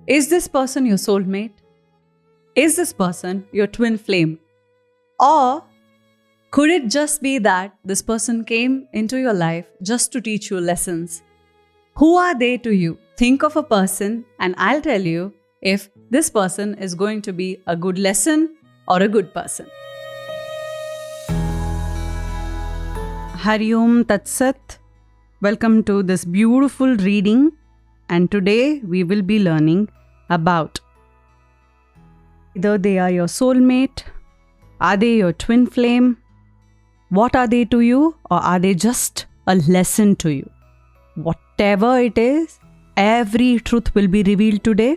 Is this person your soulmate? Is this person your twin flame? Or could it just be that this person came into your life just to teach you lessons? Who are they to you? Think of a person and I'll tell you if this person is going to be a good lesson or a good person. Hari Om Tat Sat. Welcome to this beautiful reading, and today we will be learning about either they are your soulmate, are they your twin flame, what are they to you, or are they just a lesson to you? Whatever it is, every truth will be revealed today.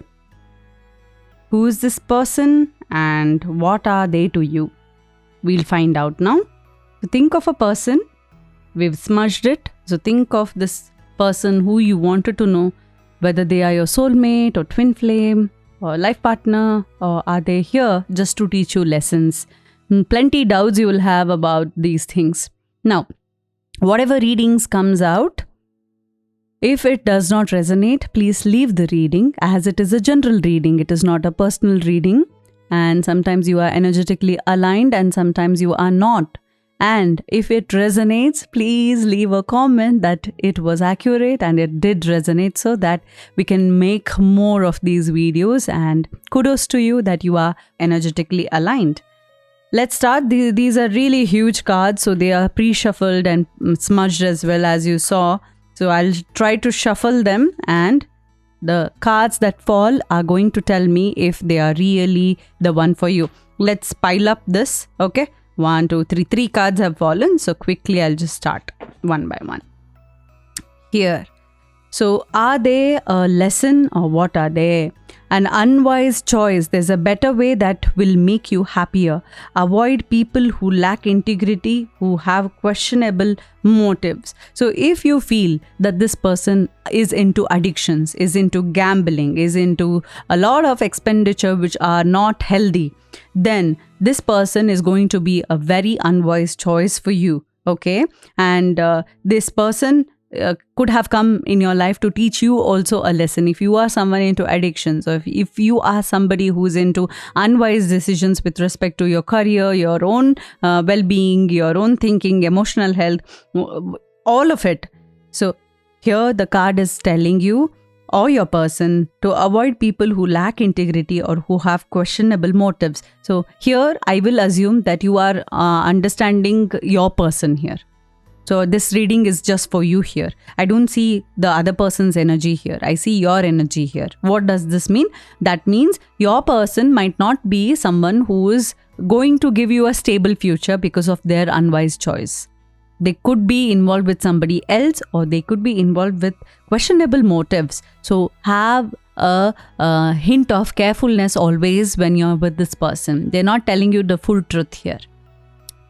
Who is this person and what are they to you? We'll find out now. So think of a person. We've smudged it. So think of this person who you wanted to know, whether they are your soulmate or twin flame or life partner, or are they here just to teach you lessons? Plenty doubts you will have about these things. Now, whatever readings comes out, if it does not resonate, please leave the reading, as it is a general reading. It is not a personal reading. And sometimes you are energetically aligned and sometimes you are not. And if it resonates, please leave a comment that it was accurate and it did resonate, so that we can make more of these videos. And kudos to you that you are energetically aligned. Let's start. These are really huge cards, so they are pre-shuffled and smudged as well, as you saw. So I'll try to shuffle them, and the cards that fall are going to tell me if they are really the one for you. Let's pile up this, okay? 1, 2, 3. 3 cards have fallen. So quickly I'll just start one by one. Here. So are they a lesson or what are they? An unwise choice. There's a better way that will make you happier. Avoid people who lack integrity, who have questionable motives. So if you feel that this person is into addictions, is into gambling, is into a lot of expenditure which are not healthy, then this person is going to be a very unwise choice for you. Okay? And this person could have come in your life to teach you also a lesson. If you are someone into addictions, or if you are somebody who's into unwise decisions with respect to your career, your own well-being, your own thinking, emotional health, all of it. So here the card is telling you or your person to avoid people who lack integrity or who have questionable motives. So here I will assume that you are understanding your person here. So this reading is just for you here. I don't see the other person's energy here. I see your energy here. What does this mean? That means your person might not be someone who is going to give you a stable future because of their unwise choice. They could be involved with somebody else, or they could be involved with questionable motives. So have a hint of carefulness always when you're with this person. They're not telling you the full truth here.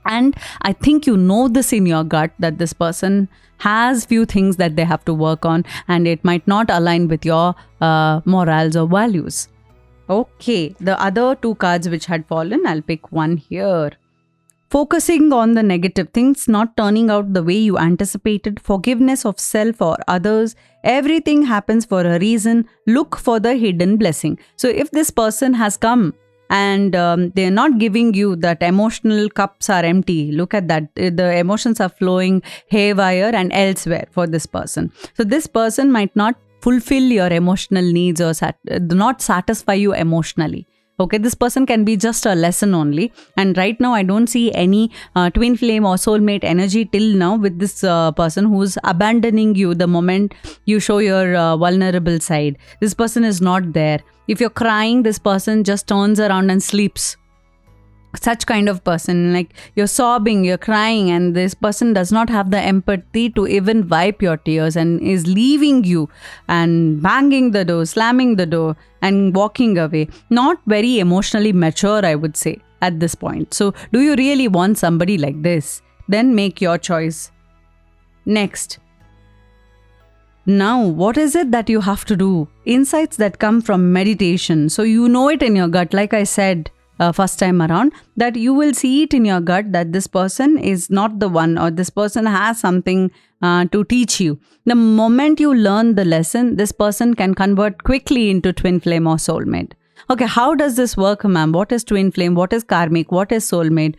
And I think you know this in your gut, that this person has few things that they have to work on, and it might not align with your morals or values. Okay, the other 2 cards which had fallen, I'll pick one here. Focusing on the negative things not turning out the way you anticipated, forgiveness of self or others, everything happens for a reason. Look for the hidden blessing. So if this person has come and they're not giving you that, emotional cups are empty. Look at that. The emotions are flowing haywire and elsewhere for this person. So this person might not fulfill your emotional needs or not satisfy you emotionally. Okay, this person can be just a lesson only. And right now I don't see any twin flame or soulmate energy till now with this person who's abandoning you the moment you show your vulnerable side. This person is not there. If you're crying, this person just turns around and sleeps. Such kind of person, like you're sobbing, you're crying, and this person does not have the empathy to even wipe your tears and is leaving you and banging the door, slamming the door and walking away. Not very emotionally mature, I would say, at this point. So do you really want somebody like this? Then make your choice. Next. Now, what is it that you have to do? Insights that come from meditation. So you know it in your gut, like I said. first time around, that you will see it in your gut that this person is not the one, or this person has something to teach you. The moment you learn the lesson, this person can convert quickly into twin flame or soulmate. Okay, how does this work, ma'am? What is twin flame? What is karmic? What is soulmate?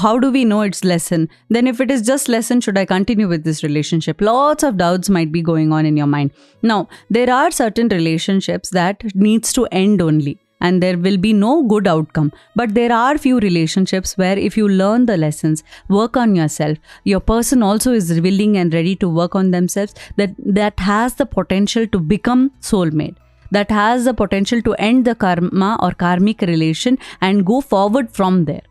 How do we know it's lesson? Then if it is just lesson, should I continue with this relationship? Lots of doubts might be going on in your mind. Now, there are certain relationships that needs to end only, and there will be no good outcome. But there are few relationships where if you learn the lessons, work on yourself, your person also is willing and ready to work on themselves, that has the potential to become soulmate, that has the potential to end the karma or karmic relation and go forward from there.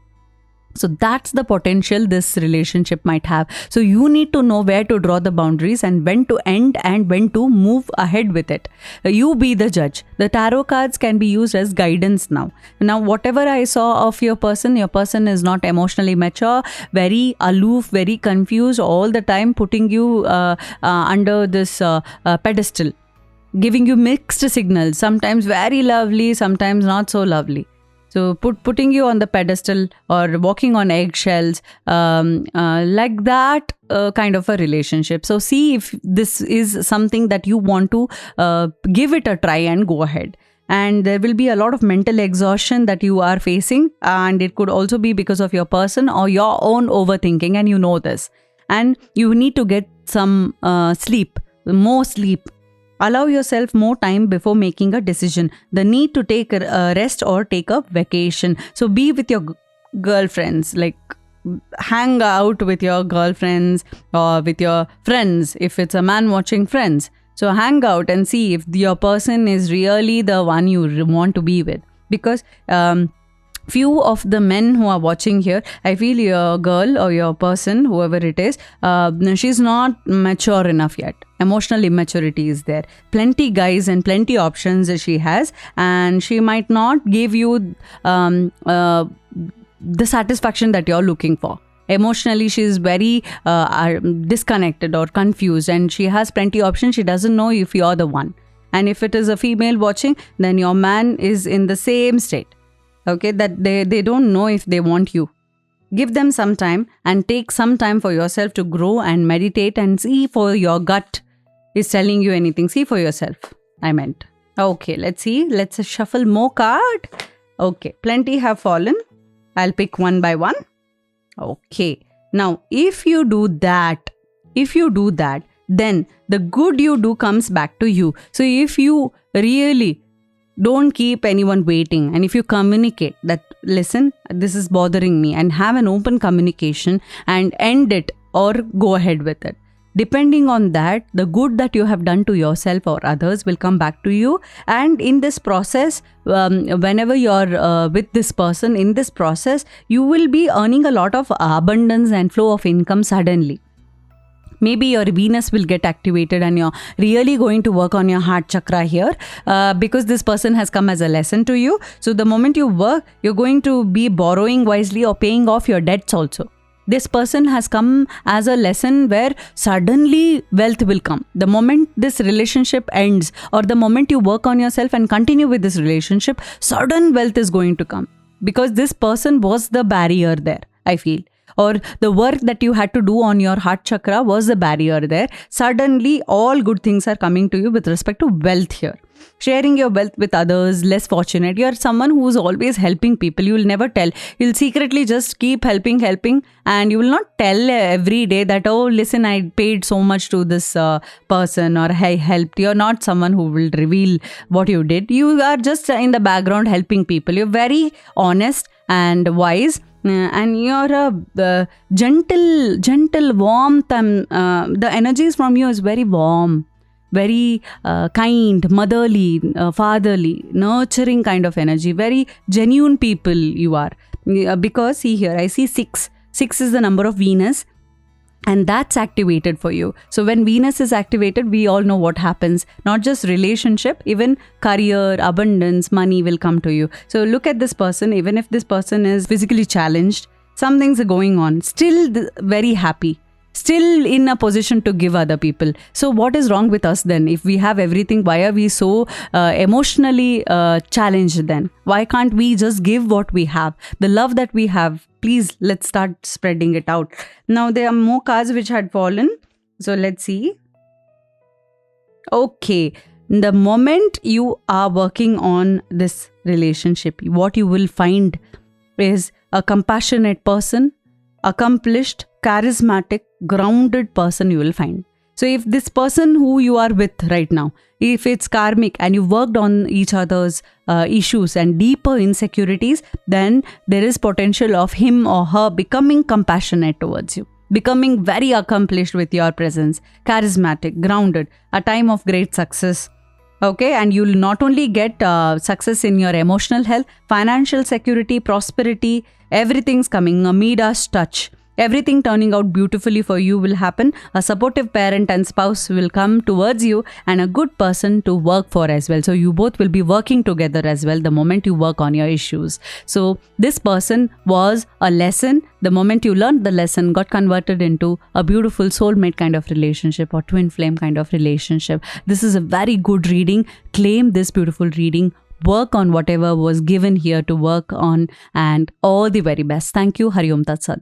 So that's the potential this relationship might have. So you need to know where to draw the boundaries and when to end and when to move ahead with it. You be the judge. The tarot cards can be used as guidance now. Now, whatever I saw of your person is not emotionally mature, very aloof, very confused, all the time putting you under this pedestal, giving you mixed signals, sometimes very lovely, sometimes not so lovely. So putting you on the pedestal or walking on eggshells, like that kind of a relationship. So see if this is something that you want to give it a try and go ahead. And there will be a lot of mental exhaustion that you are facing, and it could also be because of your person or your own overthinking, and you know this. And you need to get some sleep, more sleep. Allow yourself more time before making a decision. The need to take a rest or take a vacation. So be with your girlfriends, like hang out with your girlfriends or with your friends if it's a man watching Friends. So hang out and see if your person is really the one you want to be with. Because few of the men who are watching here, I feel your girl or your person, whoever it is, she's not mature enough yet. Emotional immaturity is there. Plenty guys and plenty options she has, and she might not give you the satisfaction that you're looking for. Emotionally, she is very disconnected or confused, and she has plenty options. She doesn't know if you're the one. And if it is a female watching, then your man is in the same state. Okay, that they don't know if they want you. Give them some time and take some time for yourself to grow and meditate and see for your gut is telling you anything. See for yourself, I meant. Okay, let's see. Let's shuffle more card. Okay, plenty have fallen. I'll pick one by one. Okay. Now, if you do that, then the good you do comes back to you. So if you really don't keep anyone waiting, and if you communicate that, listen, this is bothering me, and have an open communication and end it or go ahead with it. Depending on that, the good that you have done to yourself or others will come back to you. And in this process, whenever you're with this person, in this process, you will be earning a lot of abundance and flow of income suddenly. Maybe your Venus will get activated and you're really going to work on your heart chakra here because this person has come as a lesson to you. So the moment you work, you're going to be borrowing wisely or paying off your debts also. This person has come as a lesson where suddenly wealth will come. The moment this relationship ends or the moment you work on yourself and continue with this relationship, sudden wealth is going to come because this person was the barrier there, I feel. Or the work that you had to do on your heart chakra was the barrier there. Suddenly, all good things are coming to you with respect to wealth here. Sharing your wealth with others, less fortunate. You are someone who is always helping people. You will never tell. You'll secretly just keep helping. And you will not tell every day that, oh, listen, I paid so much to this person or I helped. You're not someone who will reveal what you did. You are just in the background helping people. You're very honest and wise. And you're a gentle warmth, and the energies from you is very warm, very kind, motherly, fatherly, nurturing kind of energy. Very genuine people you are. Because see here, I see 6. 6 is the number of Venus. And that's activated for you. So when Venus is activated, we all know what happens. Not just relationship, even career, abundance, money will come to you. So look at this person. Even if this person is physically challenged, some things are going on. Still very happy. still in a position to give other people. So what is wrong with us then? If we have everything, why are we so emotionally challenged then? Why can't we just give what we have, the love that we have? Please, let's start spreading it out. Now there are more cards which had fallen, so let's see. Okay, the moment you are working on this relationship, what you will find is a compassionate person, accomplished, charismatic, grounded person you will find. So if this person who you are with right now, if it's karmic and you worked on each other's issues and deeper insecurities, then there is potential of him or her becoming compassionate towards you, becoming very accomplished with your presence, charismatic, grounded, a time of great success. Okay, and you'll not only get success in your emotional health, financial security, prosperity, everything's coming, a Midas touch. Everything turning out beautifully for you will happen. A supportive parent and spouse will come towards you, and a good person to work for as well. So you both will be working together as well the moment you work on your issues. So this person was a lesson. The moment you learned the lesson, got converted into a beautiful soulmate kind of relationship or twin flame kind of relationship. This is a very good reading. Claim this beautiful reading. Work on whatever was given here to work on, and all the very best. Thank you. Hari Om Tat Sat.